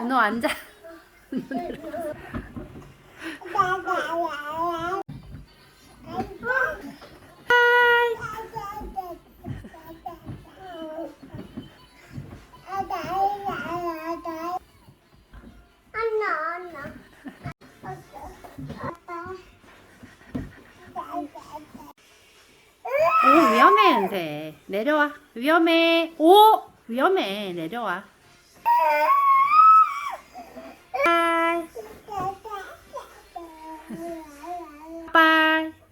너 앉아. 오, 위험해, 은세. 내려와. 위험해. 오, 위험해. 내려와. 빠이. 빠이.